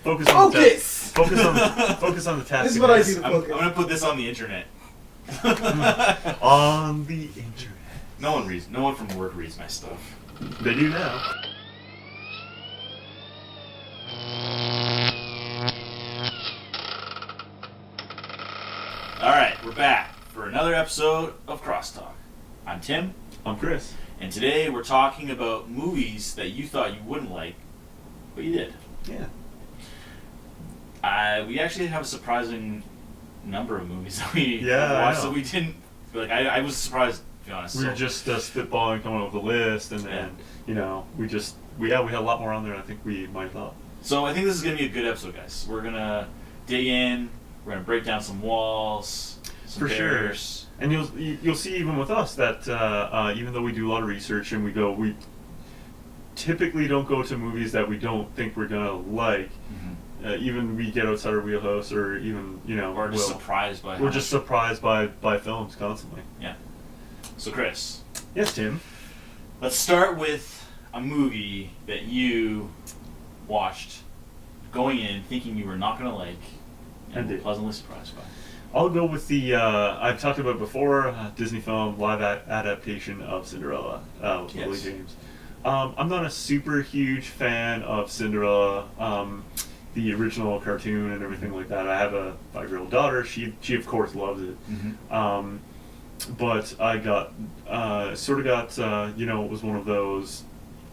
Focus on the test. Focus! Focus on the task. This is what I do to I'm focus. going to put this on the internet. On the internet. No one from work reads my stuff. They do now. Alright, we're back for another episode of Crosstalk. I'm Tim. I'm Chris. And today we're talking about movies that you thought you wouldn't like, but you did. Yeah. We actually have a surprising number of movies that we Yeah, watched that we didn't. Like, I was surprised, to be honest. We were just spitballing, coming up with a list, and you know, we had a lot more on there than I think we might have thought. So I think this is going to be a good episode, guys. We're going to dig in, we're going to break down some walls, some For barriers. sure. And you'll see even with us that even though we do a lot of research and we typically don't go to movies that we don't think we're gonna like. Mm-hmm. Even we get outside our wheelhouse, or even We're just surprised by. We're just surprised by films constantly. Yeah. So Chris. Yes, Tim. Let's start with a movie that you watched, going in thinking you were not gonna like, and were pleasantly surprised by. I'll go with the I've talked about it before, Disney film live adaptation of Cinderella with Lily James. I'm not a super huge fan of Cinderella, the original cartoon and everything like that. I have a 5-year-old daughter. She of course loves it. Mm-hmm. But I got it was one of those.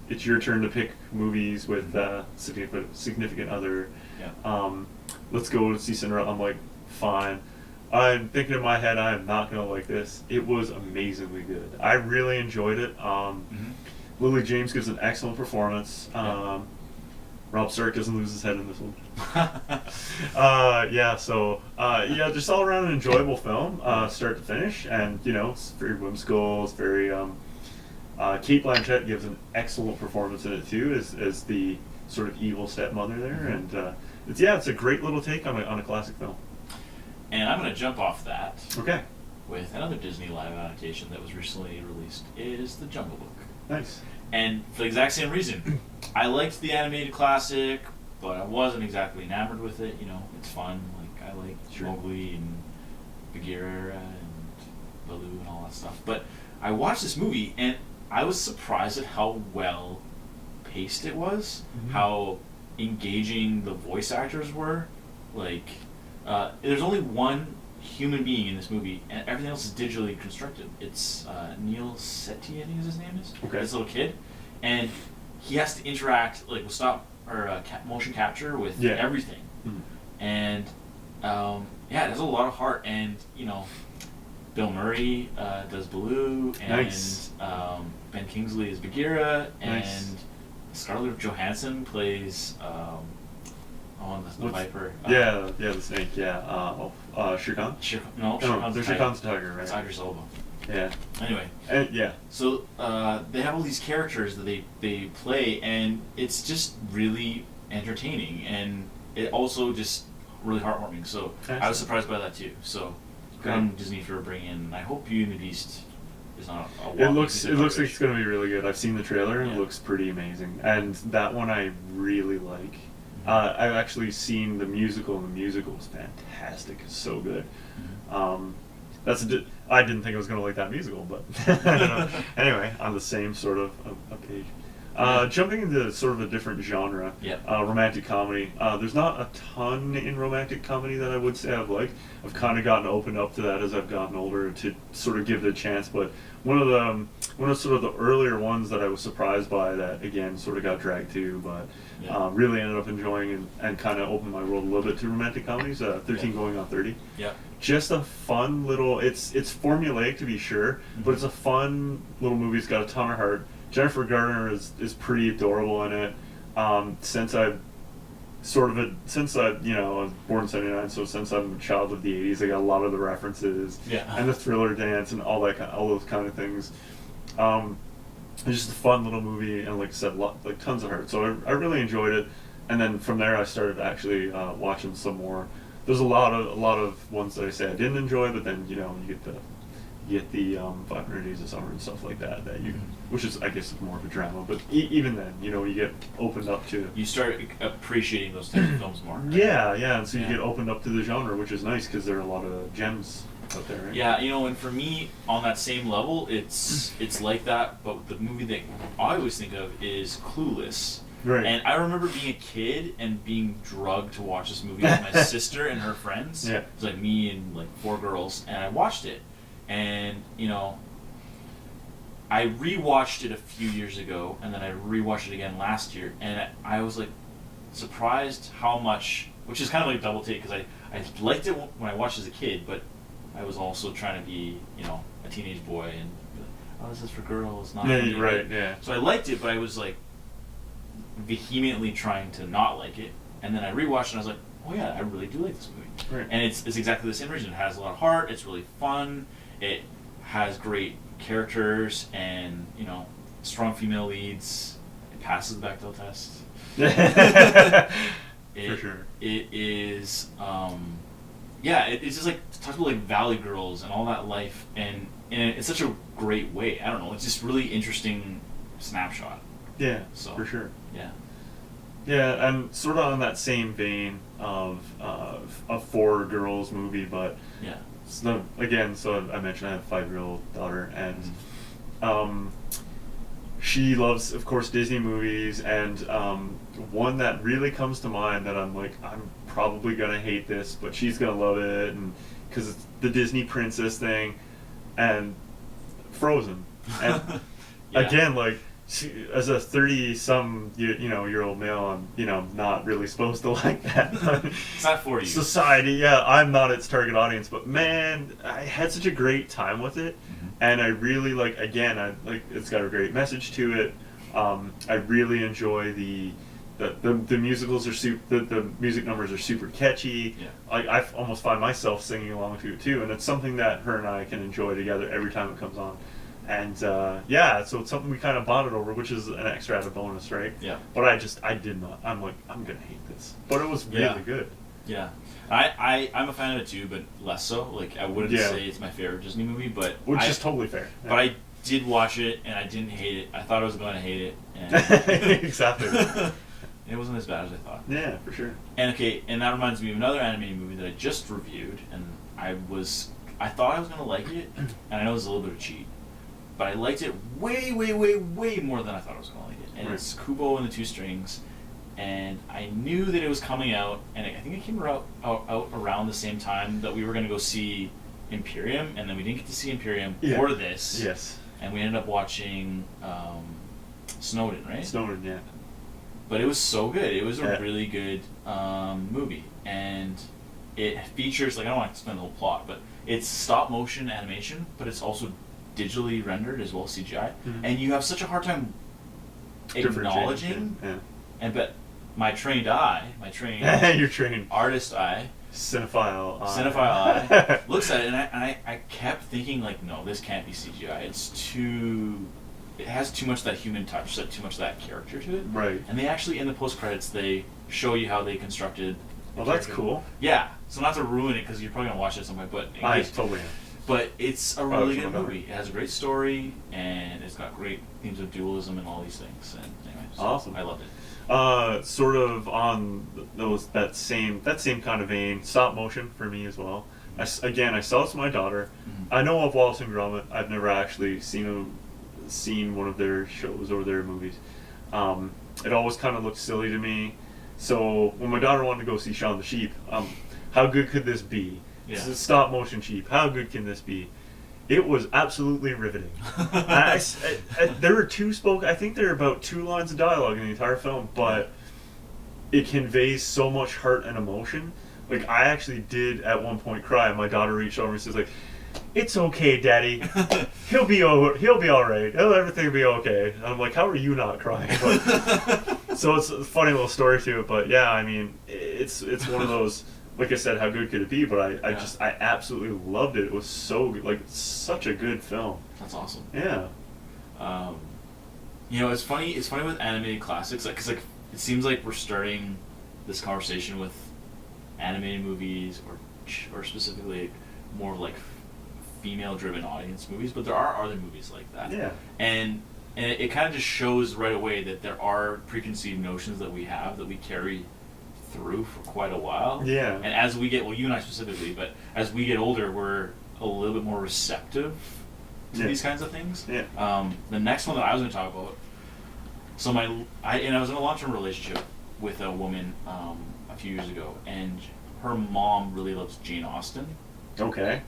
It's your turn to pick movies with significant other. Yeah. Let's go see Cinderella. I'm like, fine. I'm thinking in my head, I am not going to like this. It was amazingly good. I really enjoyed it. Lily James gives an excellent performance. Rob Stark doesn't lose his head in this one. Just all around an enjoyable film, start to finish. And, it's very whimsical. It's very... Kate Blanchett gives an excellent performance in it, too, as the sort of evil stepmother there. And it's a great little take on a classic film. And I'm going to jump off that. Okay. With another Disney live adaptation that was recently released. It is The Jungle Book. Nice. And for the exact same reason. I liked the animated classic, but I wasn't exactly enamored with it. It's fun. Like, I like Mowgli and Bagheera and Baloo and all that stuff. But I watched this movie, and I was surprised at how well paced it was, how engaging the voice actors were. Like, there's only one human being in this movie, and everything else is digitally constructed. It's Neil Setti, I think his name is. Okay. This little kid, and he has to interact with motion capture with everything, and it has a lot of heart. And Bill Murray does Baloo, and Ben Kingsley is Bagheera, and Scarlett Johansson plays. The viper. The snake. Shere Khan. Shere Khan's a tiger, right? It's Idris Elba. Yeah. Anyway. So they have all these characters that they play, and it's just really entertaining, and it also just really heartwarming. So I was surprised by that too. So good on Disney for bringing in. I hope Beauty and the Beast is not a It looks like it's going to be really good. I've seen the trailer, and it looks pretty amazing. And that one I really like. I've actually seen the musical, and the musical is fantastic. It's so good. I didn't think I was going to like that musical, but anyway, on the same sort of a page. Jumping into sort of a different genre, romantic comedy. There's not a ton in romantic comedy that I would say I've liked. I've kind of gotten opened up to that as I've gotten older to sort of give it a chance. But one of sort of the earlier ones that I was surprised by, that again sort of got dragged to, but really ended up enjoying and kind of opened my world a little bit to romantic comedies. 13 Going on 30. Yeah. Just a fun little. It's formulaic to be sure, but it's a fun little movie. It's got a ton of heart. Jennifer Garner is pretty adorable in it. Since I was born in '79, so since I'm a child of the '80s, I got a lot of the references and the Thriller dance and all those kind of things. It's just a fun little movie, and like I said, tons of heart. So I really enjoyed it, and then from there I started actually watching some more. There's a lot of ones that I say I didn't enjoy, but then you get you get the 500 Days of Summer and stuff like that you, which is I guess more of a drama, but even then, you know, you get opened up to. You start appreciating those types of films more. Right? Yeah, and so you get opened up to the genre, which is nice because there are a lot of gems out there. Right? Yeah, you know, and for me, on that same level, it's like that. But the movie that I always think of is Clueless. Right. And I remember being a kid and being drugged to watch this movie with my sister and her friends. Yeah. It was like me and like 4 girls, and I watched it. And, you know, I rewatched it a few years ago, and then I rewatched it again last year, and I was like surprised how much, which is kind of like a double take, because I liked it when I watched as a kid, but I was also trying to be, you know, a teenage boy and be like, oh, this is for girls, not Yeah, me. right, yeah. So I liked it, but I was like vehemently trying to not like it, and then I rewatched it and I was like, oh yeah, I really do like this movie. Right. And it's exactly the same reason. It has a lot of heart, it's really fun, it has great characters and, you know, strong female leads, it passes the Bechdel test. For sure. It is, it's just like, it talks about like Valley Girls and all that life, and it's such a great way. I don't know, it's just really interesting snapshot. Yeah, So, for sure. Yeah. Yeah, and sort of on that same vein of a 4 girls movie, but Yeah. so I mentioned I have a 5-year-old daughter, and she loves, of course, Disney movies, and one that really comes to mind that I'm like, I'm probably gonna hate this, but she's gonna love it, and because it's the Disney princess thing, and Frozen, and Yeah. again, like. As a 30-some-year-old male, I'm, you know, not really supposed to like that. It's not for you. Society, yeah, I'm not its target audience, but man, I had such a great time with it, and I really like. Again, it's got a great message to it. I really enjoy the musicals are the music numbers are super catchy. Yeah. I almost find myself singing along to it too, and it's something that her and I can enjoy together every time it comes on. And so it's something we kind of bonded over, which is an extra added bonus, right? Yeah. But I did not. I'm like, I'm gonna hate this, but it was really good. Yeah, I'm a fan of it too, but less so. Like, I wouldn't say it's my favorite Disney movie, but which is totally fair. Yeah. But I did watch it, and I didn't hate it. I thought I was going to hate it, and exactly. It wasn't as bad as I thought. Yeah, for sure. And that reminds me of another animated movie that I just reviewed, and I thought I was going to like it, and I know it's a little bit of a cheat. But I liked it way, way, way, way more than I thought I was going to like it. And it's Kubo and the Two Strings. And I knew that it was coming out, and I think it came out around the same time that we were going to go see Imperium, and then we didn't get to see Imperium or this. Yes. And we ended up watching Snowden, right? Snowden, yeah. But it was so good. It was a really good movie. And it features, like, I don't want to explain the whole plot, but it's stop motion animation, but it's also digitally rendered as well as CGI, and you have such a hard time acknowledging. But my trained your trained artist eye, cinephile eye, looks at it, and I kept thinking, like, no, this can't be CGI. It has too much that human touch, too much that character to it. Right. And they actually, in the post credits, they show you how they constructed. Well, that's cool. Yeah. So not to ruin it, because you're probably gonna watch it at some point, but I totally am. But it's a really good movie. It has a great story, and it's got great themes of dualism and all these things. And anyway, so awesome. I loved it. Sort of on that same kind of vein, stop motion for me as well. I saw this with my daughter. I know of Wallace and Gromit. I've never actually seen one of their shows or their movies. It always kind of looked silly to me. So when my daughter wanted to go see Shaun the Sheep, how good could this be? Yeah. This is stop motion sheep. How good can this be? It was absolutely riveting. There were I think there are about 2 lines of dialogue in the entire film, but it conveys so much heart and emotion. Like, I actually did at one point cry, and my daughter reached over and says, like, "It's okay, Daddy. He'll be all right. Everything will be okay." And I'm like, "How are you not crying?" But, so it's a funny little story to it. But yeah, I mean, it's one of those. Like I said, how good could it be? But I absolutely loved it. It was so good, like, such a good film. That's awesome. Yeah. You know, it's funny. It's funny with animated classics, because it seems like we're starting this conversation with animated movies, or specifically more like female-driven audience movies, but there are other movies like that. Yeah. And it kind of just shows right away that there are preconceived notions that we have that we carry through for quite a while. Yeah. And as we get, well, you and I specifically, but as we get older, we're a little bit more receptive to these kinds of things. Yeah. The next one that I was going to talk about, so I was in a long-term relationship with a woman a few years ago, and her mom really loves Jane Austen. Okay.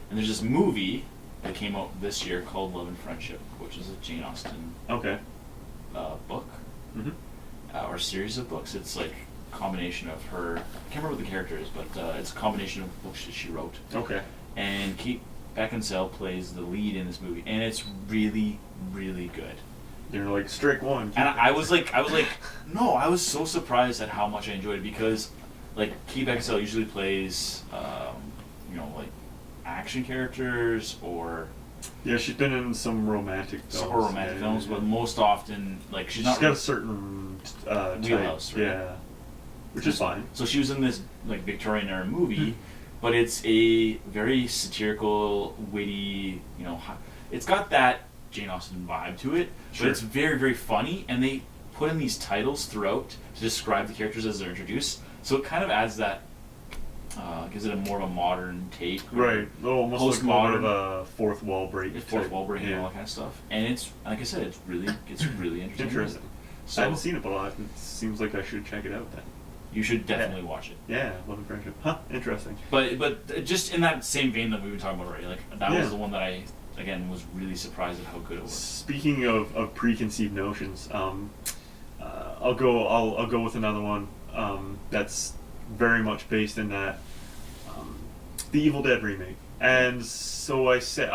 And there's this movie that came out this year called Love and Friendship, which is a Jane Austen book, or series of books. It's like a combination of her, I can't remember what the character is, but it's a combination of books that she wrote. Okay. And Kate Beckinsale plays the lead in this movie, and it's really, really good. You're like, strike one. And I was like, no, I was so surprised at how much I enjoyed it, because like Kate Beckinsale usually plays, like action characters or. Yeah, she's been in some romantic films. But most often, like she's got a certain wheelhouse, type. Right? Yeah, which is fine. So she was in this like Victorian era movie, but it's a very satirical, witty. It's got that Jane Austen vibe to it, but it's very, very funny, and they put in these titles throughout to describe the characters as they're introduced. So it kind of adds that. Gives it more of a modern take. Right. Almost like more of a fourth wall break. Fourth wall break and all that kind of stuff. And it's, like I said, it's really interesting. Interesting. So, I haven't seen it, but it seems like I should check it out then. You should definitely watch it. Yeah, Love and Friendship. Huh, interesting. But just in that same vein that we've been talking about already, like that was the one that I, again, was really surprised at how good it was. Speaking of preconceived notions, I'll go with another one that's very much based in that the Evil Dead remake. And so I said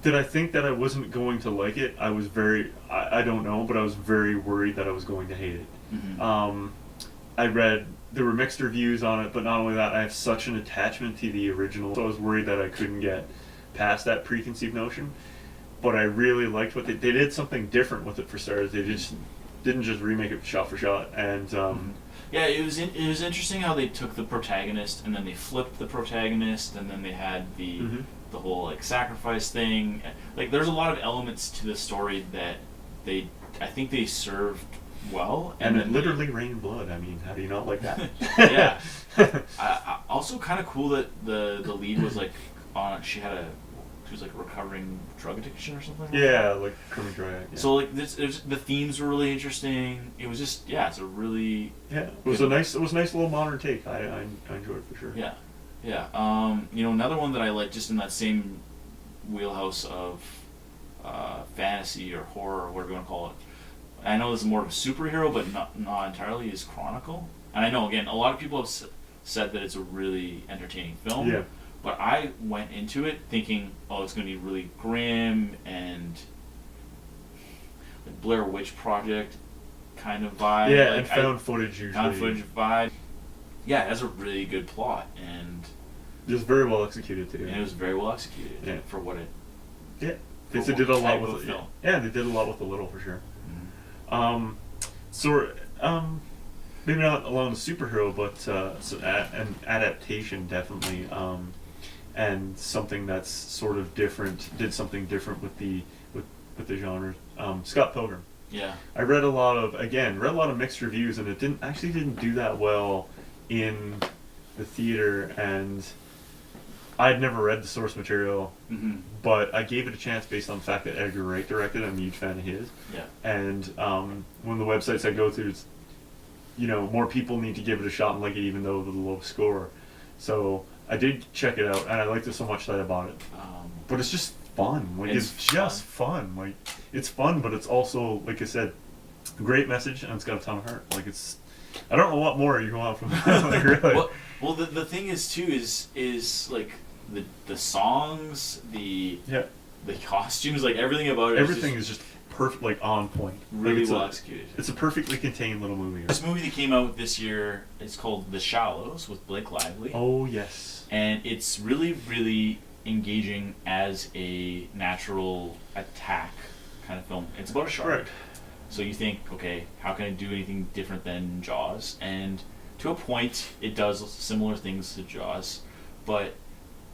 did I think that I wasn't going to like it? I was I don't know, but I was very worried that I was going to hate it. Mm-hmm. I read there were mixed reviews on it, but not only that, I have such an attachment to the original, so I was worried that I couldn't get past that preconceived notion. But I really liked what they did something different with it for starters. They just didn't just remake it shot for shot, and yeah, it was interesting how they took the protagonist and then they flipped the protagonist, and then they had the whole like sacrifice thing. Like there's a lot of elements to the story that I think they served well, and it literally rained blood. I mean, how do you not like that? Yeah. Also kind of cool that the lead was like she was like recovering drug addiction or something. Like criminal drug. Yeah. So like the themes were really interesting. It was just it's a really it was a nice little modern take. I enjoyed it for sure. Yeah. Another one that I like just in that same wheelhouse of fantasy or horror or whatever you want to call it. I know this is more of a superhero, but not entirely. Is Chronicle, and I know again a lot of people have said that it's a really entertaining film. Yeah. But I went into it thinking, it's going to be really grim and like Blair Witch Project kind of vibe. Yeah, like and found footage usually. Found footage vibe. Yeah, it has a really good plot, and it was very well executed too. And it was very well executed for what it. Yeah, they did a lot with it. Yeah, they did a lot with the little for sure. Mm-hmm. Maybe not along the superhero, but an adaptation definitely. And something that's sort of different, did something different with the genre. Scott Pilgrim. Yeah. I read a lot of mixed reviews, and it didn't do that well in the theater, and I'd never read the source material, but I gave it a chance based on the fact that Edgar Wright directed it. I'm a huge fan of his. Yeah. And one of the websites I go through, it's, more people need to give it a shot and like it, even though the low score. So I did check it out, and I liked it so much that I bought it. But it's just fun. Like it's just fun. Like it's fun, but it's also, like I said, a great message, and it's got a ton of heart. Like I don't know what more you want from it. Like, really. Well, the thing is too is like the songs, the costumes, like everything about it. Everything is just perfect, like on point. Really well executed. It's a perfectly contained little movie. This movie that came out this year is called The Shallows with Blake Lively. Oh yes. And it's really, really engaging as a natural attack kind of film. It's about a shark. Right. So you think, okay, how can it do anything different than Jaws? And to a point, it does similar things to Jaws, but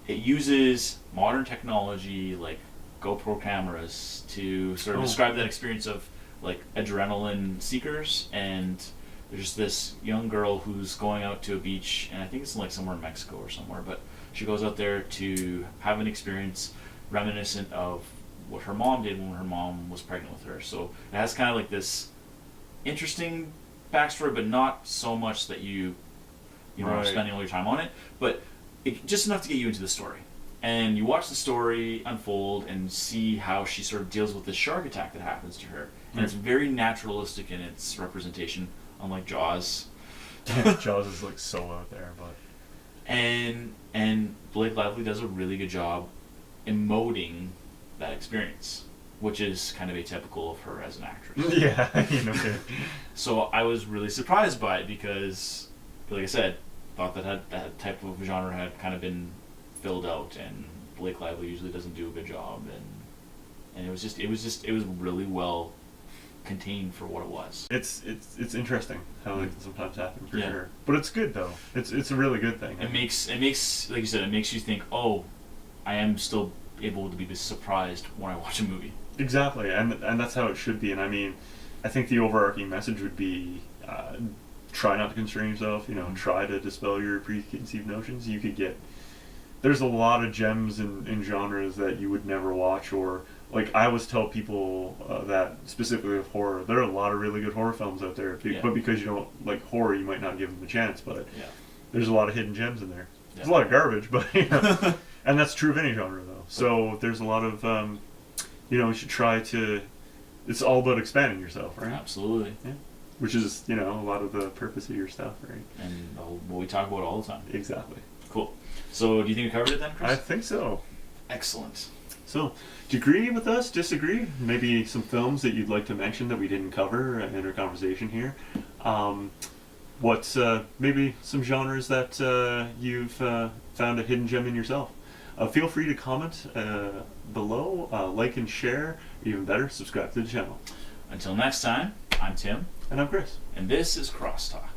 it uses modern technology like GoPro cameras to sort of describe that experience of like adrenaline seekers. And there's this young girl who's going out to a beach, and I think it's like somewhere in Mexico or somewhere, but she goes out there to have an experience reminiscent of what her mom did when her mom was pregnant with her. So it has kind of like this interesting backstory, but not so much that you know, Right. spending all your time on it, but just enough to get you into the story. And you watch the story unfold and see how she sort of deals with this shark attack that happens to her. And it's very naturalistic in its representation, unlike Jaws. Jaws is like so out there, but And Blake Lively does a really good job emoting that experience, which is kind of atypical of her as an actress. yeah, you know. So I was really surprised by it because, like I said, thought that type of genre had kind of been filled out, and Blake Lively usually doesn't do a good job, and it was really well contained for what it was. It's interesting how like sometimes happen for Yeah. sure, but it's good though. It's a really good thing. It makes like you said, it makes you think, oh, I am still able to be surprised when I watch a movie. Exactly, and that's how it should be. And I mean, I think the overarching message would be try not to constrain yourself. You know, try to dispel your preconceived notions. You could get there's a lot of gems in genres that you would never watch, or like I always tell people that specifically with horror, there are a lot of really good horror films out there. But because you don't like horror, you might not give them a chance. But there's a lot of hidden gems in there. There's a lot of garbage, but you know, and that's true of any genre though. So there's a lot of you should try to. It's all about expanding yourself, right? Absolutely. Yeah. Which is a lot of the purpose of your stuff, right? And what we talk about all the time. Exactly. Cool. So do you think we covered it then, Chris? I think so. Excellent. So, do you agree with us? Disagree? Maybe some films that you'd like to mention that we didn't cover in our conversation here. What's maybe some genres that you've found a hidden gem in yourself? Feel free to comment below, like and share. Even better, subscribe to the channel. Until next time, I'm Tim. And I'm Chris. And this is Crosstalk.